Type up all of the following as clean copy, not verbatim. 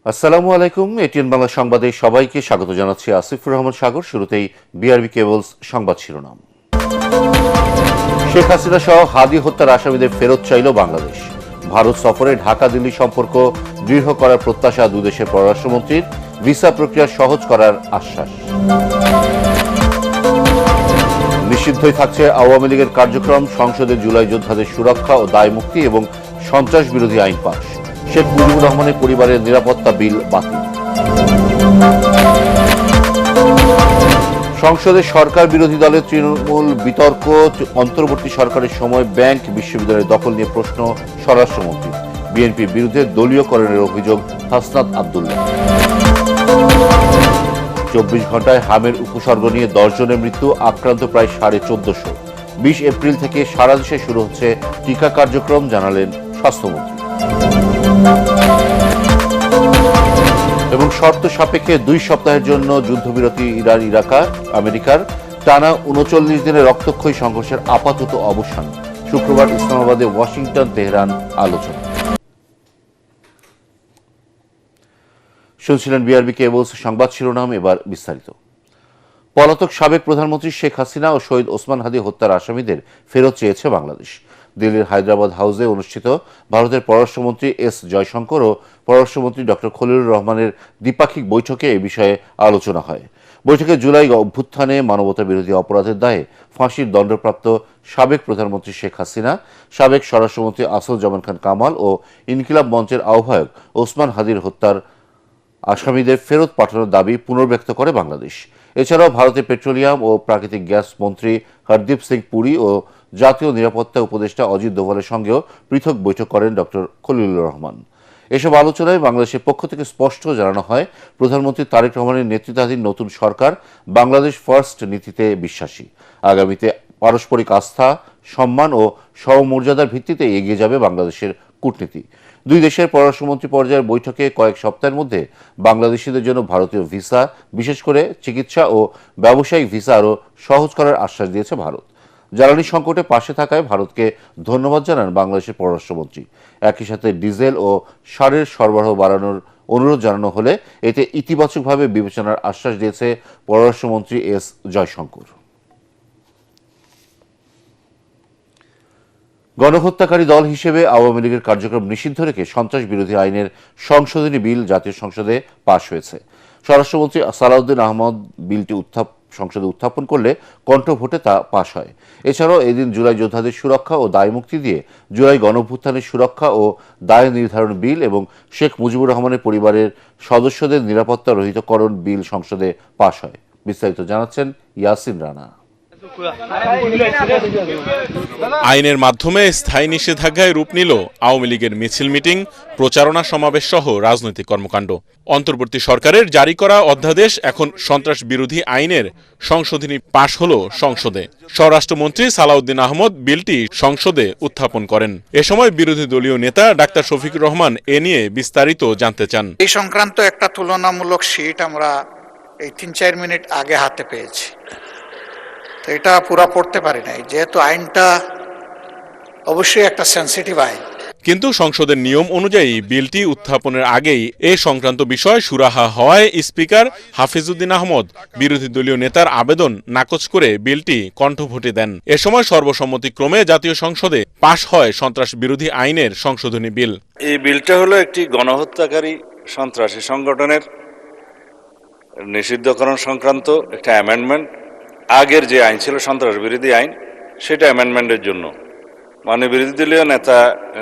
আসসালামু আলাইকুম। এটিএন বাংলা সংবাদে সবাইকে স্বাগত জানাচ্ছি আসিফুর রহমান সাগর। শুরুতেই বিআরবি কেবলস সংবাদ শিরোনাম। শেখ হাসিনা সহ হাদি হত্যার আসামিদের ফেরত চাইল বাংলাদেশ। ভারত সফরে ঢাকা দিল্লি সম্পর্ক দৃঢ় করার প্রত্যাশা দুদেশের পররাষ্ট্রমন্ত্রীর। ভিসা প্রক্রিয়া সহজ করার আশ্বাস। নিষিদ্ধই থাকছে আওয়ামী লীগের কার্যক্রম। সংসদে জুলাই যোদ্ধাদের সুরক্ষা ও দায় মুক্তি এবং সন্ত্রাস বিরোধী আইন পাস। শেখ মুজিবুর রহমানের পরিবারের নিরাপত্তা বিল বাতিল। সংসদে সরকার বিরোধী দলের তৃণমূল বিতর্ক। অন্তর্বর্তী সরকারের সময় ব্যাংক বিশ্ববিদ্যালয়ের দখল নিয়ে প্রশ্ন স্বরাষ্ট্রমন্ত্রী। বিএনপির বিরুদ্ধে দলীয়করণের অভিযোগ হাসনাত আব্দুল্লাহ। 24 ঘন্টায় হামের উপসর্গ নিয়ে 10 জনের মৃত্যু, আক্রান্ত প্রায় 1450। 20 এপ্রিল থেকে সারা দেশে শুরু হচ্ছে টিকা কার্যক্রম, জানালেন স্বাস্থ্যমন্ত্রী। এবং শর্ত সাপেক্ষে 2 সপ্তাহের জন্য যুদ্ধবিরতি ইরান আমেরিকার টানা 39 দিনের রক্তক্ষয়ী সংঘর্ষের আপাতত অবসান। শুক্রবার ইসলামাবাদে ওয়াশিংটন তেহরান আলোচনা। শুনছিলেন বিআরবি কেবলস সংবাদ শিরোনাম, এবার বিস্তারিত। পলাতক সাবেক প্রধানমন্ত্রী শেখ হাসিনা ও শহীদ ওসমান হাদি হত্যার আসামিদের ফেরত চেয়েছে বাংলাদেশ। দিল্লির হায়দ্রাবাদ হাউসে অনুষ্ঠিত ভারতের পররাষ্ট্রমন্ত্রী এস জয়শঙ্কর ও পররাষ্ট্রমন্ত্রী ডক্টর খলিলুর রহমানের দ্বিপাক্ষিক বৈঠকে এ বিষয়ে আলোচনা হয়। বৈঠকে জুলাই অভ্যুত্থানে মানবতা বিরোধী অপরাধের দায়ে ফাঁসির দণ্ডপ্রাপ্ত সাবেক প্রধানমন্ত্রী শেখ হাসিনা, সাবেক স্বরাষ্ট্রমন্ত্রী আসাদুজ্জামান খান কামাল ও ইনকিলাব মঞ্চের আহ্বায়ক ওসমান হাদির হত্যার আসামিদের ফেরত পাঠানোর দাবি পুনর্ব্যক্ত করে বাংলাদেশ। এছাড়াও ভারতের পেট্রোলিয়াম ও প্রাকৃতিক গ্যাস মন্ত্রী হরদীপ সিং পুরী ও জাতীয় নিরাপত্তা উপদেষ্টা অজিত দোভালের সঙ্গেও পৃথক বৈঠক করেন ডক্টর খলিলুর রহমান। এসব আলোচনায় বাংলাদেশের পক্ষ থেকে স্পষ্ট জানানো হয়, প্রধানমন্ত্রী তারেক রহমানের নেতৃত্বাধীন নতুন সরকার বাংলাদেশ ফার্স্ট নীতিতে বিশ্বাসী। আগামীতে পারস্পরিক আস্থা, সম্মান ও সমমর্যাদার ভিত্তিতে এগিয়ে যাবে বাংলাদেশের কূটনীতি। দুই দেশের পররাষ্ট্রমন্ত্রী পর্যায়ের বৈঠকে কয়েক সপ্তাহের মধ্যে বাংলাদেশিদের জন্য ভারতীয় ভিসা, বিশেষ করে চিকিৎসা ও ব্যবসায়িক ভিসা আরও সহজ করার আশ্বাস দিয়েছে ভারত। জ্বালানি সংকটে পাশে থাকায় ভারতকে ধন্যবাদ জানান বাংলাদেশের পররাষ্ট্রমন্ত্রী। একই সাথে ডিজেল ও সারের সরবরাহ বাড়ানোর অনুরোধ জানানো হলে এতে ইতিবাচকভাবে বিবেচনার আশ্বাস দিয়েছে পররাষ্ট্রমন্ত্রী এস জয়শঙ্কর। গণহত্যাকারী দল হিসেবে আওয়ামী লীগের কার্যক্রম নিষিদ্ধ রেখে সন্ত্রাস বিরোধী আইনের সংশোধনী বিল জাতীয় সংসদে পাশ হয়েছে। স্বরাষ্ট্রমন্ত্রী সালাউদ্দিন আহমদ বিলটি সংসদে উত্থাপন করলে কণ্ঠভোটে তা পাশ হয়। এছাড়াও এদিন জুলাই যোদ্ধাদের সুরক্ষা ও দায় মুক্তি দিয়ে জুলাই গণঅভ্যুত্থানের সুরক্ষা ও দায় নির্ধারণ বিল এবং শেখ মুজিবুর রহমানের পরিবারের সদস্যদের নিরাপত্তা রহিতকরণ বিল সংসদে পাশ হয়। বিস্তারিত জানাচ্ছেন ইয়াসিন রানা। আইনের মাধ্যমে স্থায়ী নিষেধাজ্ঞায় রূপ নিল আওয়ামী লীগের মিছিল, মিটিং, প্রচারণা, সমাবেশ সহ রাজনৈতিক কর্মকাণ্ড। অন্তর্বর্তী সরকারের জারি করা অধ্যাদেশ এখন সন্ত্রাস বিরোধী আইনের সংশোধনী পাশ হল সংসদে। স্বরাষ্ট্রমন্ত্রী সালাউদ্দিন আহমদ বিলটি সংসদে উত্থাপন করেন। এ সময় বিরোধী দলীয় নেতা ডাক্তার শফিকুর রহমান এ নিয়ে বিস্তারিত জানতে চান। এই সংক্রান্ত একটা তুলনামূলক শীট আমরা এই 3-4 মিনিট আগে হাতে পেয়েছি, তো এটা পুরো পড়তে পারি নাই, যেহেতু আইনটা অবশ্যই একটা সেনসিটিভ আইন। কিন্তু সংসদের নিয়ম অনুযায়ী বিলটি উত্থাপনের আগেই এ সংক্রান্ত বিষয় সুরাহা হওয়ায় স্পিকার হাফিজউদ্দিন আহমদ বিরোধী দলীয় নেতার আবেদন নাকচ করে বিলটি কণ্ঠভোটে দেন। এ সময় সর্বসম্মতিক্রমে জাতীয় সংসদে পাশ হয় সন্ত্রাস বিরোধী আইনের সংশোধনী বিল। এই বিলটা হলো একটি গণহত্যাকারী সন্ত্রাসী সংগঠনের নিষিদ্ধকরণ সংক্রান্ত একটা অ্যামেন্ডমেন্ট। আগের যে আইন ছিল সন্ত্রাস বিরোধী আইন, সেটা অ্যামেন্ডমেন্টের জন্য মানে বিরোধী দলীয় নেতা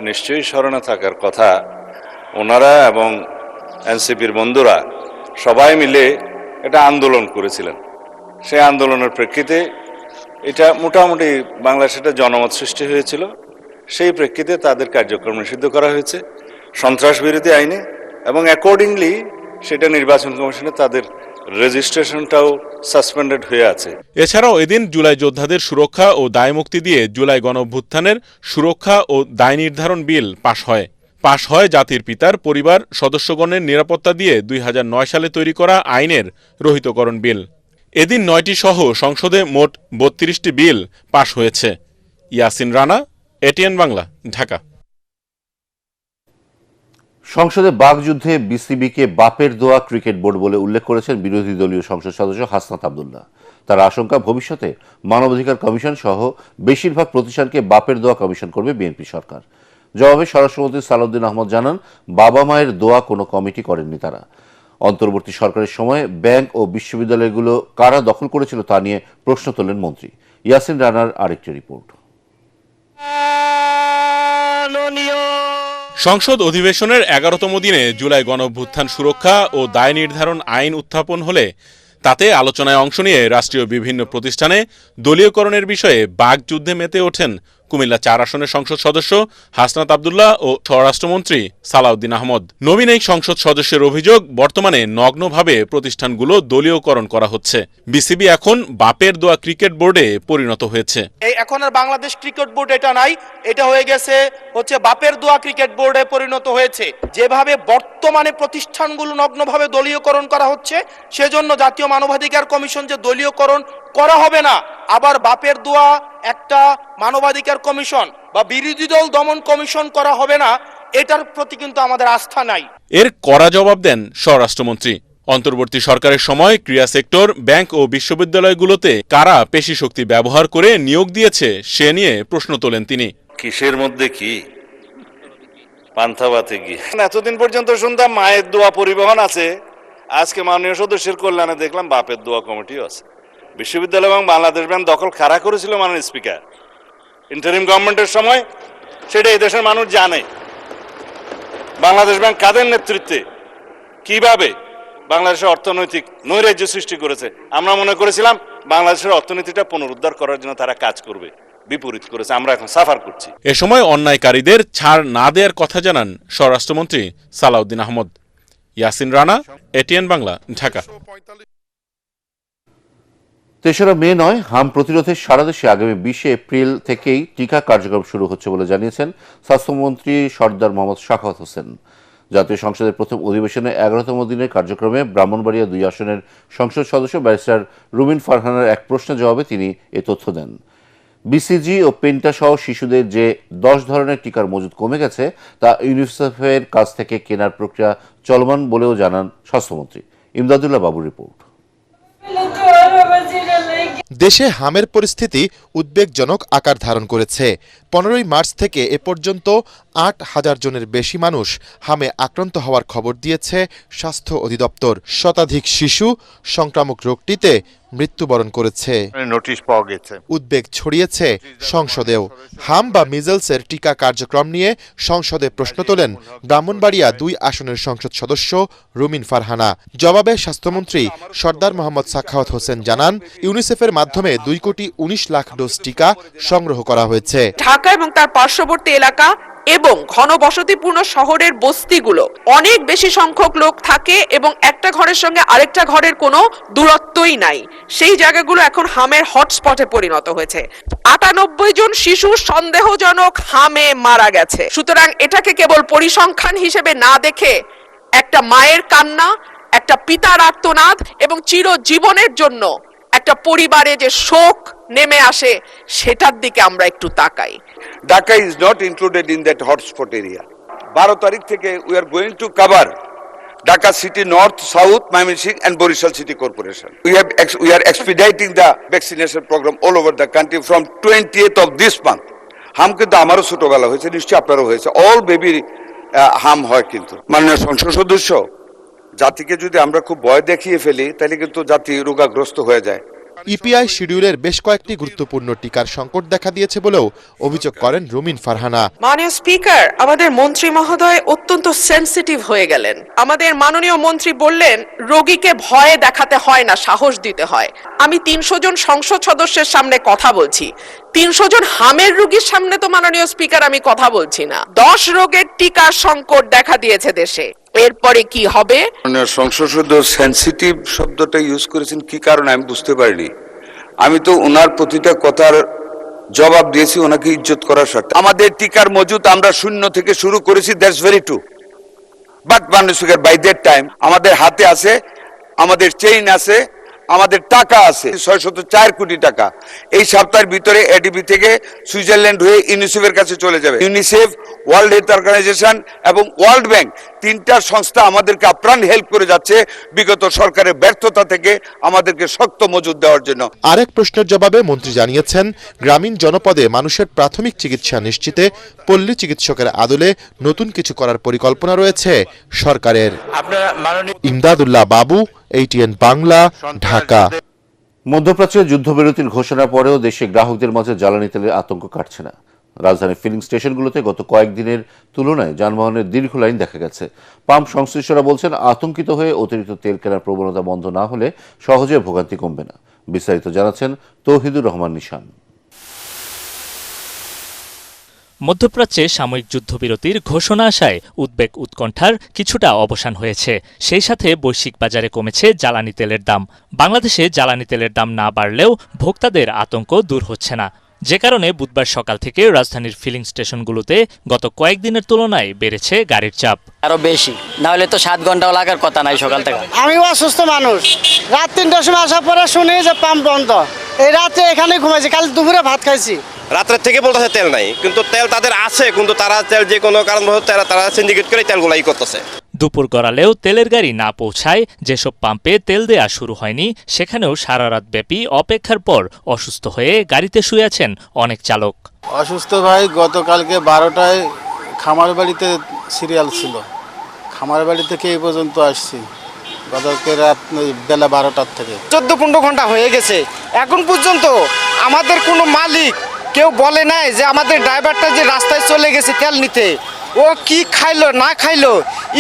নিশ্চয়ই স্মরণে থাকার কথা, ওনারা এবং এনসিপির বন্ধুরা সবাই মিলে এটা আন্দোলন করেছিলেন। সেই আন্দোলনের প্রেক্ষিতে এটা মোটামুটি বাংলাদেশে একটা জনমত সৃষ্টি হয়েছিল। সেই প্রেক্ষিতে তাদের কার্যক্রম নিষিদ্ধ করা হয়েছে সন্ত্রাস বিরোধী আইনে, এবং অ্যাকর্ডিংলি সেটা নির্বাচন কমিশনে তাদের রেজিস্ট্রেশনটাও সাসপেন্ডেড হয়ে আছে। এছাড়াও এদিন জুলাই যোদ্ধাদের সুরক্ষা ও দায় মুক্তি দিয়ে জুলাই গণঅভ্যুত্থানের সুরক্ষা ও দায় নির্ধারণ বিল পাশ হয় জাতির পিতার পরিবার সদস্যগণের নিরাপত্তা দিয়ে 2009 সালে তৈরি করা আইনের রহিতকরণ বিল। এদিন 9টি সহ সংসদে মোট 32টি বিল পাশ হয়েছে। ইয়াসিন রানা, এটিএন বাংলা, ঢাকা। সংসদে বাকযুদ্ধে বিসিবিকে বাপের দোয়া ক্রিকেট বোর্ড বলে উল্লেখ করেছেন বিরোধী দলীয় সংসদ সদস্য হাসনাত আব্দুল্লাহ। তার আশঙ্কা, ভবিষ্যতে মানবাধিকার কমিশন সহ বেশিরভাগ প্রতিষ্ঠানকে বাপের দোয়া কমিশন করবে বিএনপি সরকার। জবাবে স্বরাষ্ট্রমন্ত্রী সালাউদ্দিন আহমদ জানান, বাবা মায়ের দোয়া কোনো কমিটি করেননি তারা। অন্তর্বর্তী সরকারের সময় ব্যাংক ও বিশ্ববিদ্যালয়গুলো কারা দখল করেছিল তা নিয়ে প্রশ্ন তোলেন মন্ত্রী। ইয়াসিন রানার আরেকটি রিপোর্ট। সংসদ অধিবেশনের 11তম দিনে জুলাই গণঅভ্যুত্থান সুরক্ষা ও দায় নির্ধারণ আইন উত্থাপন হলে তাতে আলোচনায় অংশ নিয়ে রাষ্ট্রীয় বিভিন্ন প্রতিষ্ঠানে দলীয়করণের বিষয়ে বাকযুদ্ধে মেতে ওঠেন কুমিল্লা 4 আসনের সংসদ সদস্য হাসনাত আব্দুল্লাহ ও স্বরাষ্ট্রমন্ত্রী সালাউদ্দিন আহমদ। নবীন এই সংসদ সদস্যের অভিযোগ, বর্তমানে নগ্নভাবে প্রতিষ্ঠানগুলো দলীয়করণ করা হচ্ছে। বিসিবি এখন বাপের দোয়া ক্রিকেট বোর্ডে পরিণত হয়েছে। এখন আর বাংলাদেশ ক্রিকেট বোর্ড এটা নাই, এটা হয়ে গেছে হচ্ছে বাপের দোয়া ক্রিকেট বোর্ডে পরিণত হয়েছে। যেভাবে বর্তমানে প্রতিষ্ঠানগুলো নগ্নভাবে দলীয়করণ করা হচ্ছে, সেজন্য জাতীয় মানবাধিকার কমিশন যে দলীয়করণ করা হবে না, আবার বাপের দোয়া একটা মানবাধিকার কমিশন বা বিরোধী দল দমন কমিশন করা হবে না, এটার প্রতি কিন্তু আমাদের আস্থা নাই। এর কড়া জবাব দেন স্বরাষ্ট্রমন্ত্রী। অন্তর্বর্তী সরকারের সময় ক্রীড়া সেক্টর, ব্যাংক ও বিশ্ববিদ্যালয়গুলোতে কারা পেশি শক্তি ব্যবহার করে নিয়োগ দিয়েছে সে নিয়ে প্রশ্ন তোলেন তিনি। কিসের মধ্যে কি পান্থাবাতে কি, এতদিন পর্যন্ত শুনতাম মায়ের দোয়া পরিবহন আছে, আজকে মাননীয় সদস্যের কল্যাণে দেখলাম বাপের দোয়া কমিটিও আছে। বিশ্ববিদ্যালয় এবং বাংলাদেশ ব্যাংক দখল কারা করেছিল মাননীয় স্পিকার ইন্টারিম গভর্নমেন্টের সময়, সেটা এই দেশের মানুষ জানে। বাংলাদেশ ব্যাংক কাদের নেতৃত্বে কিভাবে বাংলাদেশের অর্থনৈতিক নৈরাজ্য সৃষ্টি করেছে, আমরা মনে করেছিলাম বাংলাদেশের অর্থনীতিটা পুনরুদ্ধার করার জন্য তারা কাজ করবে, বিপরীত করেছে। আমরা এখন সাফার করছি। এ সময় অন্যায়কারীদের ছাড় না দেওয়ার কথা জানান স্বরাষ্ট্রমন্ত্রী সালাউদ্দিন আহমদ। ইয়াসিন রানা, এটিএন বাংলা, ঢাকা। 3রা মে নয়, হাম প্রতিরোধে সারা দেশে আগামী 20 এপ্রিল থেকেই টিকা কার্যক্রম শুরু হচ্ছে বলে জানিয়েছেন স্বাস্থ্যমন্ত্রী সরদার মোহাম্মদ সাখাওয়াত হোসেন। জাতীয় সংসদের প্রথম অধিবেশনে 11তম দিনের কার্যক্রমে ব্রাহ্মণবাড়িয়া 2 আসনের সংসদ সদস্য ব্যারিস্টার রুমিন ফারহানার এক প্রশ্নের জবাবে তিনি এ তথ্য দেন। বিসিজি ও পেন্টা সহ শিশুদের যে 10 ধরনের টিকার মজুদ কমে গেছে তা ইউনিসেফের কাছ থেকে কেনার প্রক্রিয়া চলমান বলেও জানান স্বাস্থ্যমন্ত্রী। ইমদাদুল্লাহ বাবুর রিপোর্ট। দেশে হামের পরিস্থিতি উদ্বেগজনক আকার ধারণ করেছে। 15ই মার্চ থেকে এ পর্যন্ত 8,000 জনের বেশি মানুষ হামে আক্রান্ত হওয়ার খবর দিয়েছে স্বাস্থ্য অধিদপ্তর। শতাধিক শিশু সংক্রামক রোগটিতে মৃত্যুবরণ করেছে। নোটিশ পাওয়া গেছে। উদ্বেগ ছড়িয়েছে সংসদেও। হাম বা মিজলসের টিকা কার্যক্রম নিয়ে সংসদে প্রশ্ন তোলেন ব্রাহ্মণবাড়িয়া 2 আসনের সংসদ সদস্য রুমিন ফারহানা। জবাবে স্বাস্থ্যমন্ত্রী সরদার মোহাম্মদ সাখাওয়াত হোসেন জানান, ইউনিসেফের মাধ্যমে 2,19,00,000 ডোজ টিকা সংগ্রহ করা হয়েছে। ঢাকা এবং তার পার্শ্ববর্তী এলাকা এবং ঘনবসতিপূর্ণ শহরের বস্তিগুলো অনেক বেশি সংখ্যক লোক থাকে এবং একটা ঘরের সঙ্গে আরেকটা ঘরের কোনো দূরত্বই নাই। সেই জায়গাগুলো এখন হামের হটস্পটে পরিণত হয়েছে। 98 জন শিশু সন্দেহজনক হামে মারা গেছে। সুতরাং এটাকে কেবল পরিসংখ্যান হিসেবে না দেখে একটা মায়ের কান্না, একটা পিতার আর্তনাদ এবং চিরজীবনের জন্য একটা পরিবারে যে শোক নেমে আসে, সেটার দিকে আমরা একটু তাকাই। Dhaka is not included in that hotspot area. 12 তারিখ থেকে we are going to cover Dhaka city north, south, Mymensingh and Borishal city corporation. We are expediting the vaccination program all over the country from 20th of this month. হাম কিন্তু আমারও ছোটবেলা হয়েছে, নিশ্চয়ই আপনারও হয়েছে। অল বেবি হাম হয়, কিন্তু মাননীয় সংসদ সদস্য, জাতিকে যদি আমরা খুব ভয় দেখিয়ে ফেলি তাহলে কিন্তু জাতি রোগাগ্রস্ত হয়ে যায়। ইপিআই শিডিউলের বেশ কয়েকটি গুরুত্বপূর্ণ টিকার সংকট দেখা দিয়েছে বলেও অভিযোগ করেন রুমিন ফারহানা। মাননীয় স্পিকার, আমাদের মন্ত্রী মহোদয় অত্যন্ত সেনসিটিভ হয়ে গেলেন। আমাদের মাননীয় মন্ত্রী বললেন, রোগীকে ভয়ে দেখাতে হয় না, সাহস দিতে হয়। আমি 300 জন সংসদ সদস্যের সামনে কথা বলছি, 300 জন হামের রোগীর সামনে তো মাননীয় স্পিকার আমি কথা বলছি না। 10 রোগের টিকার সংকট দেখা দিয়েছে দেশে। এরপরে কি হবে? সংসদ সদস্য সেনসিটিভ শব্দটা ইউজ করেছেন, কি কারণে আমি বুঝতে পারিনি। আমি তো ওনার প্রতিটা কথার জবাব দিয়েছি ওনাকে ইজ্জত করার স্বার্থে। আমাদের টিকার মজুদ আমরা 0 থেকে শুরু করেছি, দ্যাটস ভেরি ট্রু। বাট মাননীয় স্পিকার, বাই দ্যাট টাইম আমাদের হাতে আছে, আমাদের চেইন আছে, আমাদের টাকা আছে 604 কোটি টাকা। এই সপ্তাহের ভিতরে এডিবি থেকে সুইজারল্যান্ড হয়ে ইউনিসেফের কাছে চলে যাবে। ইউনিসেফ, ওয়ার্ল্ড হেলথ অর্গানাইজেশন এবং ওয়ার্ল্ড ব্যাংক তিনটা সংস্থা আমাদেরকে আপ্রাণ হেল্প করে যাচ্ছে বিগত সরকারের ব্যর্থতা থেকে আমাদেরকে শক্ত মজুদ দেওয়ার জন্য। আরেক প্রশ্নের জবাবে মন্ত্রী জানিয়েছেন, গ্রামীণ জনপদে মানুষের প্রাথমিক চিকিৎসা নিশ্চিতে পল্লী চিকিৎসকের আদলে নতুন কিছু করার পরিকল্পনা রয়েছে সরকারের। ইমদাদুল্লাহ বাবু, ATN বাংলা, ঢাকা। মধ্যপ্রাচ্যে যুদ্ধবিরতির ঘোষণার পরেও দেশে গ্রাহকদের মাঝে জ্বালানি তেলের আতঙ্ক কাটছে না। রাজধানীর ফিলিং স্টেশনগুলোতে গত কয়েকদিনের তুলনায় যানবাহনের দীর্ঘ লাইন দেখা গেছে। পাম্প সংশ্লিষ্টরা বলছেন, আতঙ্কিত হয়ে অতিরিক্ত তেল কেনার প্রবণতা বন্ধ না হলে সহজে ভোগান্তি কমবে না। বিস্তারিত জানাচ্ছেন তৌহিদুর রহমান নিশান। মধ্যপ্রাচ্যে সাময়িক যুদ্ধবিরতির ঘোষণা আসায় উদ্বেগ উৎকণ্ঠার কিছুটা অবসান হয়েছে। সেই সাথে বৈশ্বিক বাজারে কমেছে জ্বালানি তেলের দাম। বাংলাদেশে জ্বালানি তেলের দাম না বাড়লেও ভোক্তাদের আতঙ্ক দূর হচ্ছে না, যে কারণে বুধবার সকাল থেকে রাজধানীর ফিলিং স্টেশনগুলোতে গত কয়েকদিনের তুলনায় বেড়েছে গাড়ির চাপ। আরো বেশি না হলে তো 7 ঘন্টাও লাগার কথা নাই সকাল থেকে। আমি অসুস্থ মানুষ, রাত 3টার সময় আসার পরে শুনি যে পাম্প বন্ধ। এই রাতে এখানে ঘুমাইছি, কাল দুপুরে ভাত খাইছি। রাত্রের থেকে বলতেছে তেল নাই, কিন্তু তেল তাদের আছে, কিন্তু তারা তেল যে কোনো কারণবশত তারা সিন্ডিকেট করে তেলগুলাই করতেছে। দুপুর গড়ালেও তেলের গাড়ি না পৌঁছায় যেসব পাম্পে তেল দেয়া শুরু হয়নি, সেখানেও সারা রাত ব্যাপী অপেক্ষার পর অসুস্থ হয়ে গাড়িতে শুয়ে আছেন অনেক চালক। অসুস্থ ভাই, গতকালকে 12টায় খামার বাড়িতে সিরিয়াল ছিল, খামার বাড়ি থেকে এই পর্যন্ত আসছি গতকালকে রাত বেলা 12টার থেকে। 14-15 ঘন্টা হয়ে গেছে, এখন পর্যন্ত আমাদের কোনো মালিক কেউ বলে নাই যে আমাদের ড্রাইভারটা যে রাস্তায় চলে গেছে তেল নিতে, ও কি খাইলো না খাইলো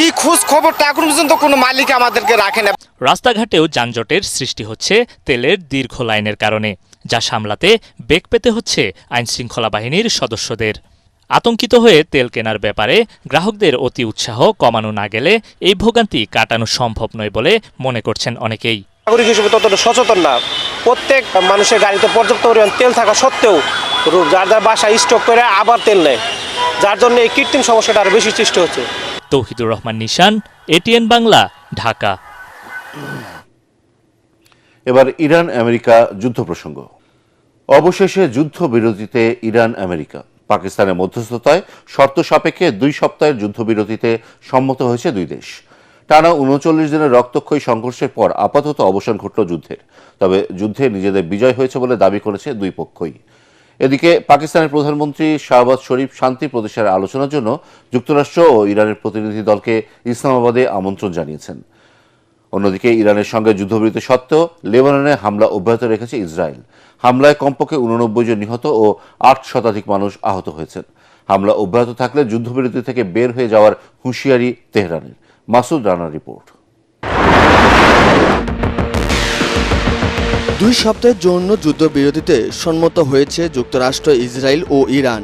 এই খোঁজ খবরটা এখন পর্যন্ত কোনো মালিক আমাদেরকে রাখে না। রাস্তাঘাটেও যানজটের সৃষ্টি হচ্ছে তেলের দীর্ঘ লাইনের কারণে, যা সামলাতে বেগ পেতে হচ্ছে আইনশৃঙ্খলা বাহিনীর সদস্যদের। আতঙ্কিত হয়ে তেল কেনার ব্যাপারে গ্রাহকদের অতি উৎসাহ কমানো না গেলে এই ভোগান্তি কাটানো সম্ভব নয় বলে মনে করছেন অনেকেই। নাগরিক হিসেবে ততটা সচেতন না। প্রত্যেক মানুষের গাড়িতে পর্যাপ্ত পরিমাণ তেল থাকা সত্ত্বেও যার যার বাসায় স্টক করে আবার তেল নেয়, যার জন্য এই কৃত্রিম সমস্যাটা আরো বেশি সৃষ্টি হচ্ছে। তৌহিদুর রহমান নিশান, ATN বাংলা, ঢাকা। এবার ইরান আমেরিকা যুদ্ধ প্রসঙ্গ। অবশেষে যুদ্ধবিরতিতে ইরান আমেরিকা পাকিস্তানের মধ্যস্থতায় শর্ত সাপেক্ষে 2 সপ্তাহের যুদ্ধবিরতিতে সম্মত হয়েছে দুই দেশ। টানা 39 দিনের রক্তক্ষয়ী সংঘর্ষের পর আপাতত অবসান ঘটল যুদ্ধের। তবে যুদ্ধে নিজেদের বিজয় হয়েছে বলে দাবি করেছে দুই পক্ষই। এদিকে পাকিস্তানের প্রধানমন্ত্রী শাহবাজ শরীফ শান্তি প্রতিষ্ঠার আলোচনার জন্য যুক্তরাষ্ট্র ও ইরানের প্রতিনিধি দলকে ইসলামাবাদে আমন্ত্রণ জানিয়েছেন। অন্যদিকে ইরানের সঙ্গে যুদ্ধবিরতি সত্ত্বেও লেবাননে হামলা অব্যাহত রেখেছে ইসরায়েল। হামলায় কমপক্ষে 89 জন নিহত ও 8 শতাধিক মানুষ আহত হয়েছেন। হামলা অব্যাহত থাকলে যুদ্ধবিরতি থেকে বের হয়ে যাওয়ার হুঁশিয়ারি তেহরানের। মাসুদ রানার রিপোর্ট। 2 সপ্তাহের জন্য যুদ্ধবিরতিতে সম্মত হয়েছে যুক্তরাষ্ট্র, ইসরায়েল ও ইরান।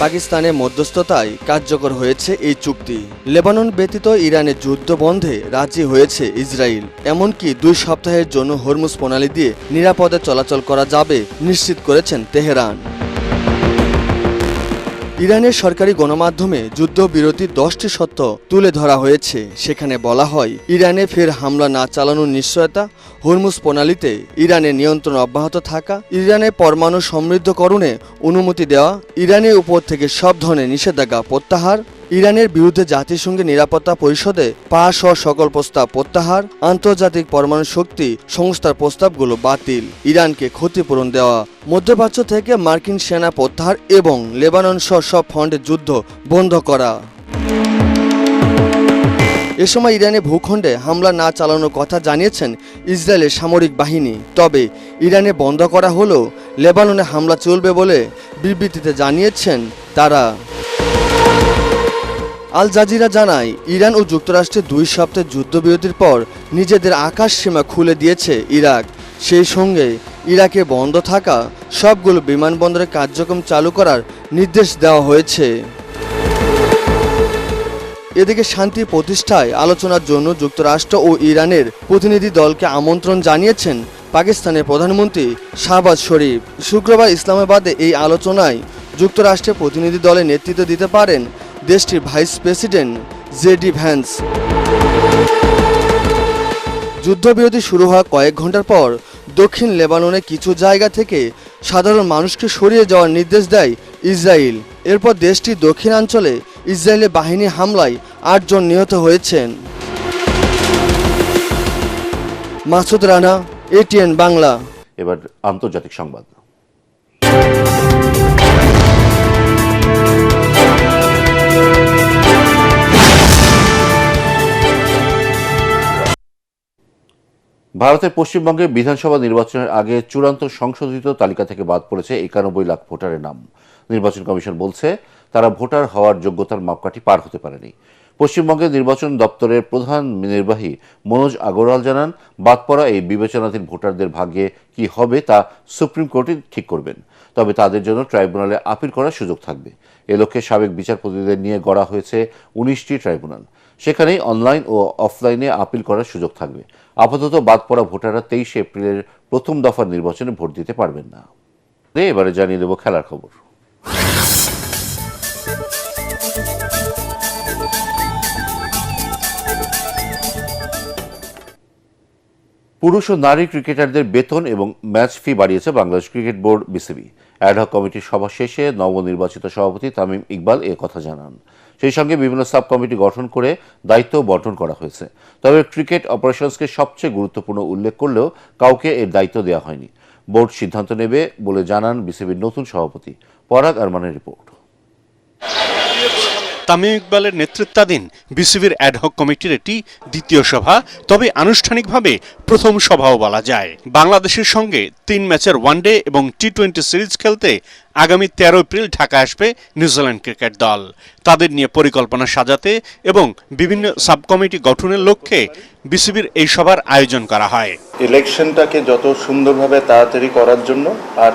পাকিস্তানের মধ্যস্থতায় কার্যকর হয়েছে এই চুক্তি। লেবানন ব্যতীত ইরানের যুদ্ধ বন্ধে রাজি হয়েছে ইসরায়েল। এমনকি 2 সপ্তাহের জন্য হরমুজ প্রণালী দিয়ে নিরাপদে চলাচল করা যাবে নিশ্চিত করেছেন তেহরান। ইরানের সরকারি গণমাধ্যমে যুদ্ধবিরতির 10টি শর্ত তুলে ধরা হয়েছে। সেখানে বলা হয়, ইরানে ফের হামলা না চালানোর নিশ্চয়তা, হরমুজ প্রণালীতে ইরানের নিয়ন্ত্রণ অব্যাহত থাকা, ইরানের পরমাণু সমৃদ্ধকরণে অনুমতি দেওয়া, ইরানের উপর থেকে সব ধরনের নিষেধাজ্ঞা প্রত্যাহার, ইরানের বিরুদ্ধে জাতিসংঘের নিরাপত্তা পরিষদে পাশ হওয়া সকল প্রস্তাব প্রত্যাহার, আন্তর্জাতিক পরমাণু শক্তি সংস্থার প্রস্তাবগুলো বাতিল, ইরানকে ক্ষতিপূরণ দেওয়া, মধ্যপ্রাচ্য থেকে মার্কিন সেনা প্রত্যাহার এবং লেবানন সহ সব ফ্রন্টের যুদ্ধ বন্ধ করা। এ সময় ইরানের ভূখণ্ডে হামলা না চালানোর কথা জানিয়েছেন ইসরায়েলের সামরিক বাহিনী। তবে ইরানে বন্ধ করা হলেও লেবাননে হামলা চলবে বলে বিবৃতিতে জানিয়েছেন তারা। আল জাজিরা জানায়, ইরান ও যুক্তরাষ্ট্রের 2 সপ্তাহের যুদ্ধবিরতির পর নিজেদের আকাশ সীমা খুলে দিয়েছে ইরাক। সেই সঙ্গে ইরাকে বন্ধ থাকা সবগুলো বিমানবন্দরের কার্যক্রম চালু করার নির্দেশ দেওয়া হয়েছে। এদিকে শান্তি প্রতিষ্ঠায় আলোচনার জন্য যুক্তরাষ্ট্র ও ইরানের প্রতিনিধি দলকে আমন্ত্রণ জানিয়েছেন পাকিস্তানের প্রধানমন্ত্রী শাহবাজ শরীফ। শুক্রবার ইসলামাবাদে এই আলোচনায় যুক্তরাষ্ট্রের প্রতিনিধি দলে নেতৃত্ব দিতে পারেন দেশটির ভাইস প্রেসিডেন্ট JD ভ্যান্স। যুদ্ধবিরতি শুরু হওয়া কয়েক ঘন্টার পর দক্ষিণ লেবাননে কিছু জায়গা থেকে সাধারণ মানুষকে সরিয়ে যাওয়ার নির্দেশ দেয় ইসরায়েল। এরপর দেশটির দক্ষিণাঞ্চলে ইসরায়েলি বাহিনী হামলায় 8 জন নিহত হয়েছেন। মাসুদ রানা, ATN বাংলা। এবার আন্তর্জাতিক সংবাদ। ভারতের পশ্চিমবঙ্গে বিধানসভা নির্বাচনের আগে চূড়ান্ত সংশোধিত তালিকা থেকে বাদ পড়েছে 91 লাখ ভোটারের নাম। নির্বাচন কমিশন বলছে তারা ভোটার হওয়ার যোগ্যতার মাপকাঠি পার হতে পারেনি। পশ্চিমবঙ্গের নির্বাচন দপ্তরের প্রধান নির্বাহী মনোজ আগরওয়াল জানান, বাদ পড়া এই বিবেচনাধীন ভোটারদের ভাগ্যে কি হবে তা সুপ্রিম কোর্টই ঠিক করবেন। তবে তাদের জন্য ট্রাইব্যুনালে আপিল করার সুযোগ থাকবে। এ লক্ষ্যে সাবেক বিচারপতিদের নিয়ে গড়া হয়েছে 19টি ট্রাইব্যুনাল। সেখানেই অনলাইন ও অফলাইনে আপিল করার সুযোগ থাকবে। আপাতত বাদ পড়া ভোটাররা 23 এপ্রিলের প্রথম দফার নির্বাচনে ভোট দিতে পারবেন না। এবারে জানিয়ে দেব খেলার খবর। পুরুষ ও নারী ক্রিকেটারদের বেতন এবং ম্যাচ ফি বাড়িয়েছে Bangladesh cricket board BCB. Ad hoc কমিটির সভা শেষে নবনির্বাচিত সভাপতি তামিম ইকবাল এ কথা জানান। সেই সঙ্গে বিভিন্ন সাব কমিটি গঠন করে দায়িত্ব বন্টন করা হয়েছে। তবে ক্রিকেট অপারেশনসকে সবচেয়ে গুরুত্বপূর্ণ উল্লেখ করলেও কাউকে এর দায়িত্ব দেওয়া হয়নি। বোর্ড সিদ্ধান্ত নেবে বলে জানান বিসিবির নতুন সভাপতি। পরাগ আরমানের রিপোর্ট। তামিম ইকবালের নেতৃত্বাধীন বিসিবির অ্যাডহক কমিটির এটি দ্বিতীয় সভা, তবে আনুষ্ঠানিকভাবে প্রথম সভাও বলা যায়। বাংলাদেশের সঙ্গে 3 ম্যাচের ওয়ানডে এবং টি20 সিরিজ খেলতে আগামী 13 এপ্রিল ঢাকা আসবে নিউজিল্যান্ড ক্রিকেট দল। তাদের নিয়ে পরিকল্পনা সাজাতে এবং বিভিন্ন সাব কমিটি গঠনের লক্ষ্যে বিসিবির এই সভার আয়োজন করা হয়। ইলেকশনটাকে যত সুন্দরভাবে তাড়াতাড়ি করার জন্য, আর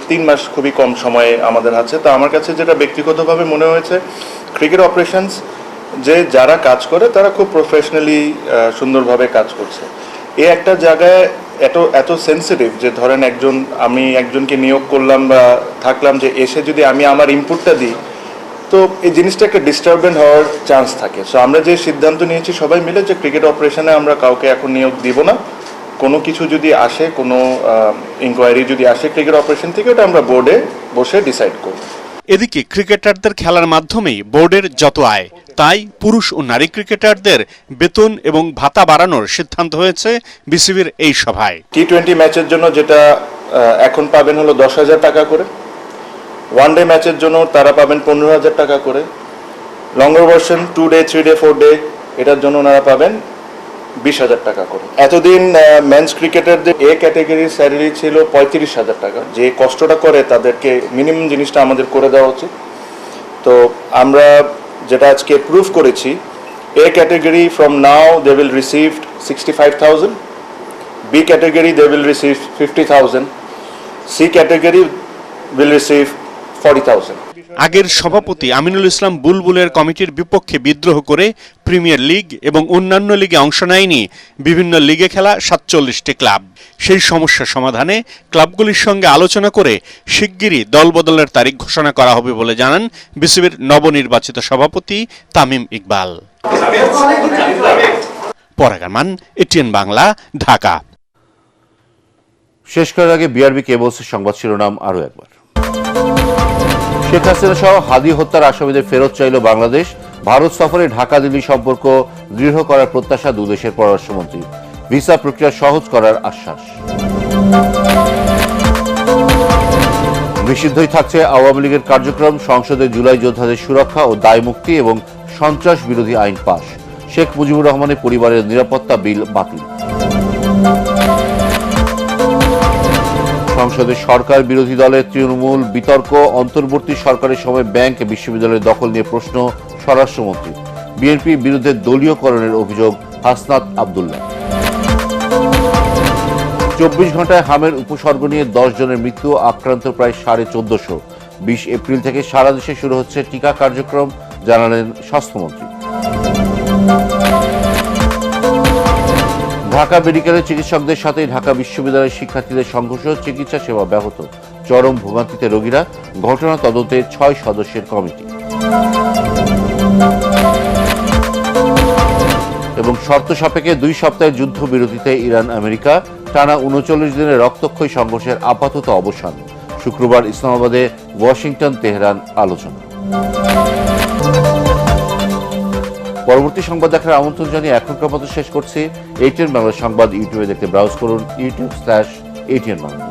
3 মাস খুবই কম সময়ে আমাদের আছে। তো আমার কাছে যেটা ব্যক্তিগতভাবে মনে হয়েছে, ক্রিকেট অপারেশনস যে যারা কাজ করে তারা খুব প্রফেশনালি সুন্দরভাবে কাজ করছে। এই একটা জায়গায় এত সেন্সিটিভ যে ধরেন আমি একজনকে নিয়োগ করলাম বা থাকলাম, যে এসে যদি আমি আমার ইনপুটটা দিই, তো এই জিনিসটা একটা ডিস্টারবেন্ট হওয়ার চান্স থাকে। সো আমরা যে সিদ্ধান্ত নিয়েছি সবাই মিলে, যে ক্রিকেট অপারেশনে আমরা কাউকে এখন নিয়োগ দিব না। কোনো কিছু যদি আসে, কোনো ইনকোয়ারি যদি আসে ক্রিকেট অপারেশন থেকে, ওটা আমরা বোর্ডে বসে ডিসাইড করব। এদিকে ক্রিকেটারদের খেলার মাধ্যমেই বোর্ডের যত আয়, তাই পুরুষ ও নারী ক্রিকেটারদের বেতন এবং ভাতা বাড়ানোর সিদ্ধান্ত হয়েছে বিসিবির এই সভায়। টি20 ম্যাচের জন্য যেটা এখন পাবেন হলো 10,000 টাকা করে, ওয়ানডে ম্যাচের জন্য তারা পাবেন 15,000 টাকা করে, লঙ্গার ভার্সন 2 ডে 3 ডে 4 ডে এটার জন্য ওনারা পাবেন 20,000 টাকা করে। এতদিন মেন্স ক্রিকেটারদের এ ক্যাটাগরির স্যালারি ছিল 35,000 টাকা। যে কষ্টটা করে তাদেরকে মিনিমাম জিনিসটা আমাদের করে দেওয়া উচিত। তো আমরা যেটা আজকে প্রুভ করেছি, A category from now they will receive 65,000, B category they will receive 50,000, C category will receive 40,000। আগের সভাপতি আমিনুল ইসলাম বুলবুলের কমিটির বিপক্ষে বিদ্রোহ করে প্রিমিয়ার লিগ এবং অন্যান্য লিগে অংশ নেয়নি বিভিন্ন লিগে খেলা 47টি ক্লাব। সেই সমস্যা সমাধানে ক্লাবগুলির সঙ্গে আলোচনা করে শিগগিরই দলবদলের তারিখ ঘোষণা করা হবে বলে জানান বিসিবির নবনির্বাচিত সভাপতি তামিম ইকবাল। পরাগ আরমান, ATN বাংলা, ঢাকা। শেষ করার আগে বিআরবি কেবলসের সংবাদ শিরোনাম আরও একবার। শেখ হাসিনা সহ হাদি হত্যার আসামিদের ফেরত চাইল বাংলাদেশ। ভারত সফরে ঢাকা দিল্লি সম্পর্ক দৃঢ় করার প্রত্যাশা দুদেশের পররাষ্ট্রমন্ত্রী। ভিসা প্রক্রিয়া সহজ করার আশ্বাস। নিষিদ্ধই থাকছে আওয়ামী লীগের কার্যক্রম। সংসদে জুলাই যোদ্ধাদের সুরক্ষা ও দায়মুক্তি এবং সন্ত্রাস বিরোধী আইন পাশ। শেখ মুজিবুর রহমানের পরিবারের নিরাপত্তা বিল বাতিল। সংসদে সরকার বিরোধী দলের তৃণমূল বিতর্ক। অন্তর্বর্তী সরকারের সময় ব্যাংক বিশ্ববিদ্যালয়ের দখল নিয়ে প্রশ্ন স্বরাষ্ট্রমন্ত্রী। বিএনপির বিরুদ্ধে দলীয়করণের অভিযোগ হাসনাত আব্দুল্লাহ। 24 ঘন্টায় হামের উপসর্গ নিয়ে 10 জনের মৃত্যু, আক্রান্ত প্রায় 1450। 20 এপ্রিল থেকে সারা দেশে শুরু হচ্ছে টিকা কার্যক্রম, জানালেন স্বাস্থ্যমন্ত্রী। ঢাকা মেডিকেলের চিকিৎসকদের সাথে ঢাকা বিশ্ববিদ্যালয়ের শিক্ষার্থীদের সংঘর্ষ, চিকিৎসা সেবা ব্যাহত। চরম ভোগান্তিতে রোগীরা, ঘটনা তদন্তে 6 সদস্যের কমিটি। এবং শর্ত সাপেক্ষে 2 সপ্তাহের যুদ্ধবিরতিতে ইরান আমেরিকা টানা 39 দিনের রক্তক্ষয়ী সংঘর্ষের আপাতত অবসান। শুক্রবার ইসলামাবাদে ওয়াশিংটন তেহরান আলোচনা। পরবর্তী সংবাদ দেখার আমন্ত্রণ জানিয়ে এখনকার মতো শেষ করছি। ATN বাংলা সংবাদ ইউটিউবে দেখতে ব্রাউজ করুন youtube/ATN বাংলা।